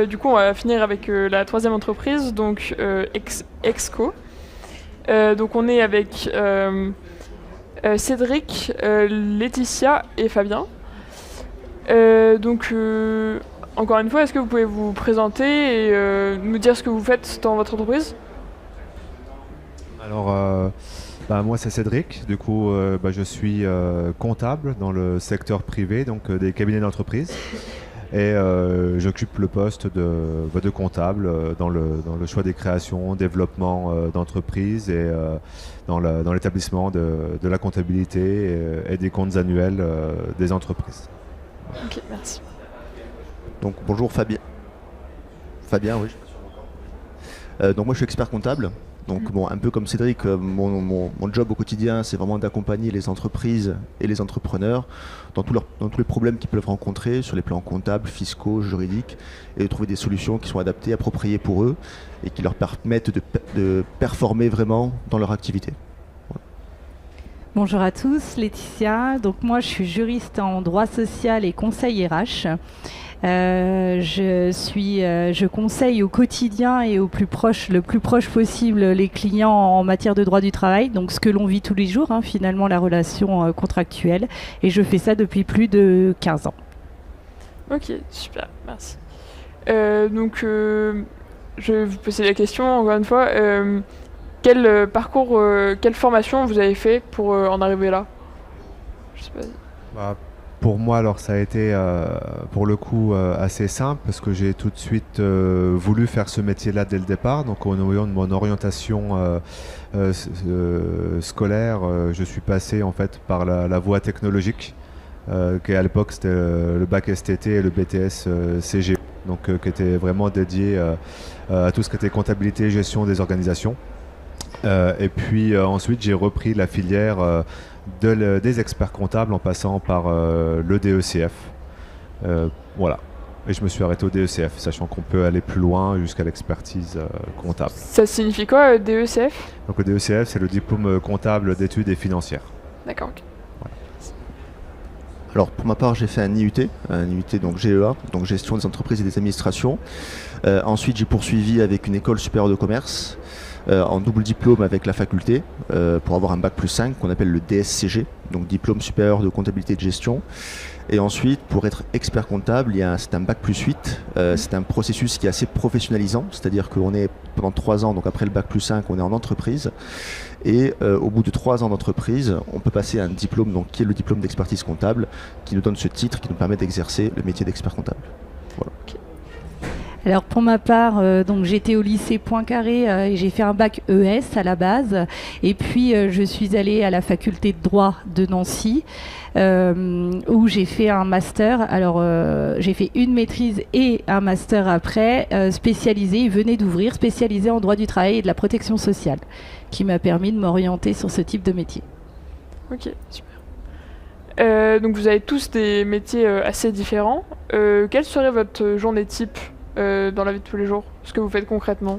Du coup, on va finir avec la troisième entreprise, donc Exco. Donc on est avec Cédric, Laetitia et Fabien. Donc encore une fois, est-ce que vous pouvez vous présenter et nous dire ce que vous faites dans votre entreprise? Alors, moi c'est Cédric, du coup je suis comptable dans le secteur privé, donc des cabinets d'entreprise. Et j'occupe le poste de comptable dans le choix des créations, développement d'entreprise et dans l'établissement de la comptabilité et des comptes annuels des entreprises. Ok, merci. Donc bonjour Fabien. Fabien, oui. Donc moi je suis expert comptable. Donc bon, un peu comme Cédric, mon job au quotidien, c'est vraiment d'accompagner les entreprises et les entrepreneurs dans tous les problèmes qu'ils peuvent rencontrer sur les plans comptables, fiscaux, juridiques, et de trouver des solutions qui sont adaptées, appropriées pour eux et qui leur permettent de performer vraiment dans leur activité. Bonjour à tous, Laetitia. Donc moi, je suis juriste en droit social et conseil RH. Je conseille au quotidien et le plus proche possible les clients en matière de droit du travail, donc ce que l'on vit tous les jours, finalement la relation contractuelle. Et je fais ça depuis plus de 15 ans. Ok, super, merci. Je vais vous poser la question encore une fois. Quel parcours, quelle formation vous avez fait pour en arriver là? Je sais pas. Pour moi, alors ça a été pour le coup assez simple parce que j'ai tout de suite voulu faire ce métier-là dès le départ. Donc au niveau de mon orientation scolaire, je suis passé en fait par la voie technologique, qui à l'époque c'était le bac STT et le BTS CG, donc qui était vraiment dédié à tout ce qui était comptabilité et gestion des organisations. Et puis ensuite j'ai repris la filière des experts comptables en passant par le DECF. Voilà. Et je me suis arrêté au DECF, sachant qu'on peut aller plus loin jusqu'à l'expertise comptable. Ça signifie quoi, DECF? Donc le DECF, c'est le diplôme comptable d'études et financières. D'accord, ok. Voilà. Alors pour ma part, j'ai fait un IUT donc GEA, donc gestion des entreprises et des administrations. Ensuite, j'ai poursuivi avec une école supérieure de commerce. En double diplôme avec la faculté pour avoir un bac plus 5 qu'on appelle le DSCG, donc diplôme supérieur de comptabilité et de gestion. Et ensuite, pour être expert comptable, c'est un bac plus 8. C'est un processus qui est assez professionnalisant, c'est-à-dire qu'on est pendant 3 ans, donc après le bac plus 5, on est en entreprise. Et au bout de 3 ans d'entreprise, on peut passer à un diplôme donc, qui est le diplôme d'expertise comptable, qui nous donne ce titre qui nous permet d'exercer le métier d'expert comptable. Voilà. Okay. Alors pour ma part, donc j'étais au lycée Poincaré et j'ai fait un bac ES à la base. Et puis je suis allée à la faculté de droit de Nancy où j'ai fait un master. Alors j'ai fait une maîtrise et un master après, spécialisé, il venait d'ouvrir, spécialisé en droit du travail et de la protection sociale, qui m'a permis de m'orienter sur ce type de métier. Ok, super. Donc vous avez tous des métiers assez différents. Quelle serait votre journée type dans la vie de tous les jours? Ce que vous faites concrètement?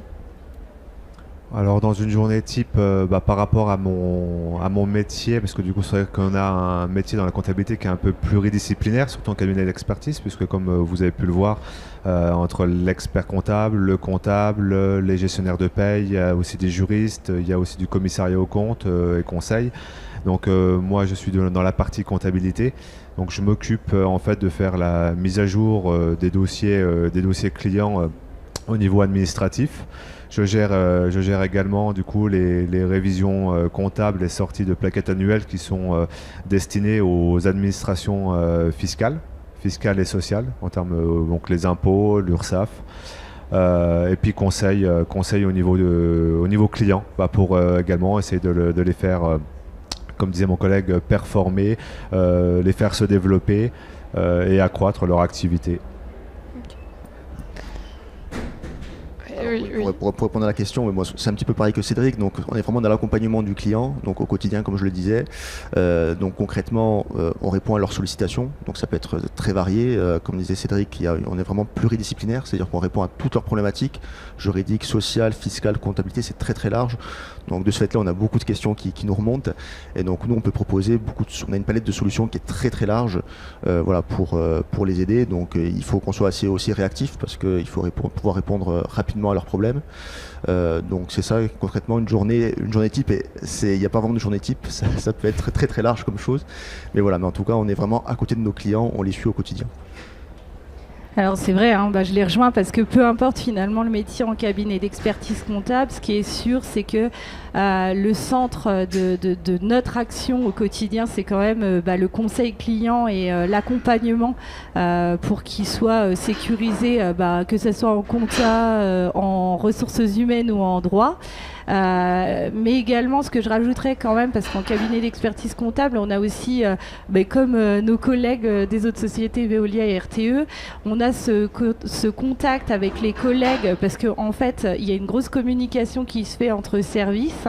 Alors dans une journée type, par rapport à mon métier, parce que du coup c'est vrai qu'on a un métier dans la comptabilité qui est un peu pluridisciplinaire, surtout en cabinet d'expertise, puisque comme vous avez pu le voir, entre l'expert comptable, les gestionnaires de paye, il y a aussi des juristes, il y a aussi du commissariat aux comptes et conseil. Donc moi je suis dans la partie comptabilité, donc je m'occupe en fait de faire la mise à jour des dossiers clients au niveau administratif. Je gère également du coup les révisions comptables et sorties de plaquettes annuelles qui sont destinées aux administrations fiscales et sociales, en termes donc les impôts, l'URSSAF. Et puis conseil au niveau client, pour également essayer de les faire, comme disait mon collègue, performer, les faire se développer et accroître leur activité. Pour répondre à la question, moi, c'est un petit peu pareil que Cédric. Donc, on est vraiment dans l'accompagnement du client, donc au quotidien, comme je le disais. Donc, concrètement, on répond à leurs sollicitations. Donc, ça peut être très varié. Comme disait Cédric, on est vraiment pluridisciplinaire, c'est-à-dire qu'on répond à toutes leurs problématiques juridiques, sociales, fiscales, comptabilité. C'est très très large. Donc, de ce fait-là, on a beaucoup de questions qui nous remontent. Et donc, nous, on peut proposer on a une palette de solutions qui est très très large, voilà, pour les aider. Donc, il faut qu'on soit aussi réactif parce qu'il faut pouvoir répondre rapidement à leurs problèmes. Donc c'est ça concrètement une journée type. Il n'y a pas vraiment de journée type, ça peut être très très large comme chose. Mais voilà, mais en tout cas on est vraiment à côté de nos clients, on les suit au quotidien. Alors c'est vrai, je les rejoins parce que peu importe finalement le métier en cabinet d'expertise comptable, ce qui est sûr c'est que le centre de notre action au quotidien c'est quand même le conseil client et l'accompagnement pour qu'il soit sécurisé, que ce soit en compta, en ressources humaines ou en droit. Mais également ce que je rajouterais quand même, parce qu'en cabinet d'expertise comptable on a aussi comme nos collègues des autres sociétés Veolia et RTE, on a ce contact avec les collègues parce qu'en fait il y a une grosse communication qui se fait entre services,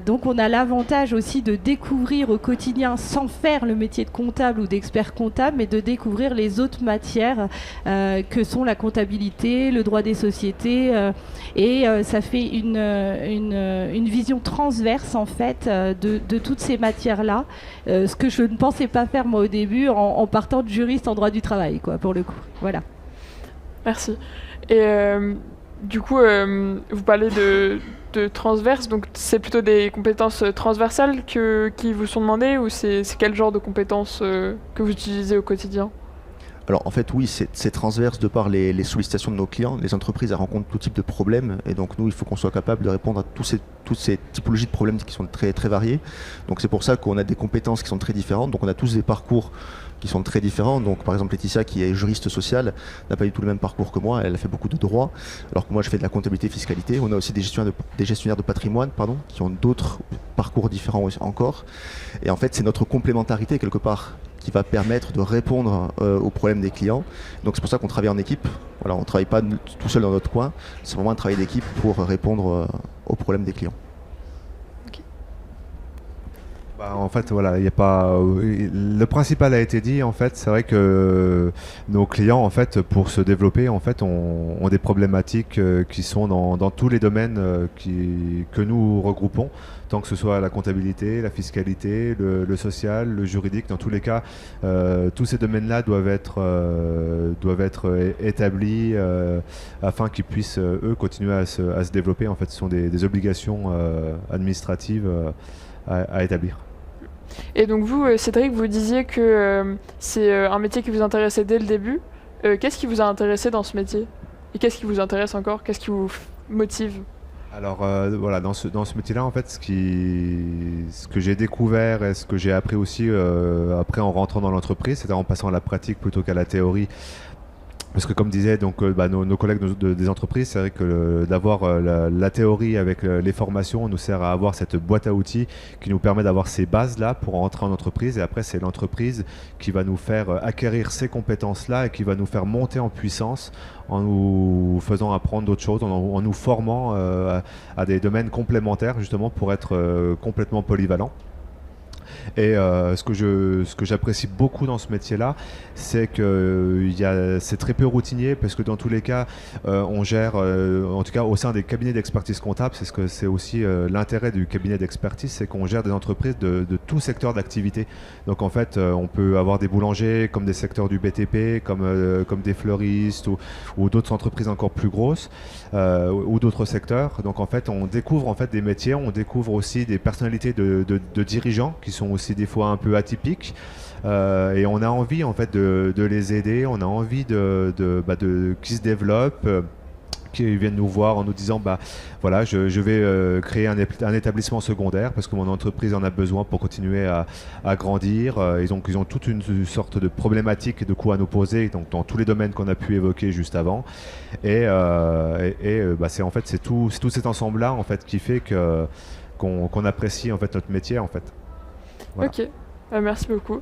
donc on a l'avantage aussi de découvrir au quotidien sans faire le métier de comptable ou d'expert comptable, mais de découvrir les autres matières que sont la comptabilité, le droit des sociétés, et ça fait une vision transverse en fait de toutes ces matières-là, ce que je ne pensais pas faire moi au début en partant de juriste en droit du travail, quoi, pour le coup. Voilà. Merci. Et du coup, vous parlez de transverse, donc c'est plutôt des compétences transversales qui vous sont demandées, ou c'est quel genre de compétences que vous utilisez au quotidien ? Alors en fait oui, c'est transverse de par les sollicitations de nos clients. Les entreprises elles rencontrent tout type de problèmes et donc nous il faut qu'on soit capable de répondre à toutes ces typologies de problèmes qui sont très très variés. Donc c'est pour ça qu'on a des compétences qui sont très différentes. Donc on a tous des parcours qui sont très différents. Donc par exemple Laetitia qui est juriste sociale n'a pas du tout le même parcours que moi. Elle a fait beaucoup de droit alors que moi je fais de la comptabilité fiscalité. On a aussi des gestionnaires de patrimoine qui ont d'autres parcours différents encore. Et en fait c'est notre complémentarité quelque part qui va permettre de répondre aux problèmes des clients. Donc c'est pour ça qu'on travaille en équipe. Voilà, on ne travaille pas tout seul dans notre coin, c'est vraiment un travail d'équipe pour répondre aux problèmes des clients. Okay. En fait, voilà, il y a pas. Le principal a été dit. En fait, c'est vrai que nos clients, en fait, pour se développer, en fait, ont des problématiques qui sont dans tous les domaines que nous regroupons, tant que ce soit la comptabilité, la fiscalité, le social, le juridique. Dans tous les cas, tous ces domaines-là doivent être établis afin qu'ils puissent eux continuer à se développer. En fait, ce sont des obligations administratives à établir. Et donc vous, Cédric, vous disiez que c'est un métier qui vous intéressait dès le début. Qu'est-ce qui vous a intéressé dans ce métier ? Et qu'est-ce qui vous intéresse encore ? Qu'est-ce qui vous motive ? Alors voilà, dans ce métier-là, en fait, ce que j'ai découvert et ce que j'ai appris aussi après en rentrant dans l'entreprise, c'est en passant à la pratique plutôt qu'à la théorie. Parce que comme disaient donc, nos collègues des entreprises, c'est vrai que d'avoir la théorie avec les formations nous sert à avoir cette boîte à outils qui nous permet d'avoir ces bases-là pour entrer en entreprise. Et après, c'est l'entreprise qui va nous faire acquérir ces compétences-là et qui va nous faire monter en puissance en nous faisant apprendre d'autres choses, en nous formant à des domaines complémentaires justement pour être complètement polyvalent. Et ce que j'apprécie beaucoup dans ce métier-là, c'est que c'est très peu routinier parce que dans tous les cas, on gère, en tout cas au sein des cabinets d'expertise comptable, c'est aussi l'intérêt du cabinet d'expertise, c'est qu'on gère des entreprises de tout secteur d'activité. Donc en fait, on peut avoir des boulangers comme des secteurs du BTP, comme des fleuristes ou d'autres entreprises encore plus grosses ou d'autres secteurs. Donc en fait, on découvre en fait des métiers, on découvre aussi des personnalités de dirigeants qui sont aussi des fois un peu atypiques et on a envie en fait de les aider, on a envie qu'ils se développent, qui viennent nous voir en nous disant voilà, je vais créer un établissement secondaire parce que mon entreprise en a besoin pour continuer à grandir. Ils ont toute une sorte de problématique et de coûts à nous poser donc, dans tous les domaines qu'on a pu évoquer juste avant. Et c'est tout cet ensemble-là en fait qui fait qu'on apprécie en fait notre métier en fait. Voilà. Ok, merci beaucoup.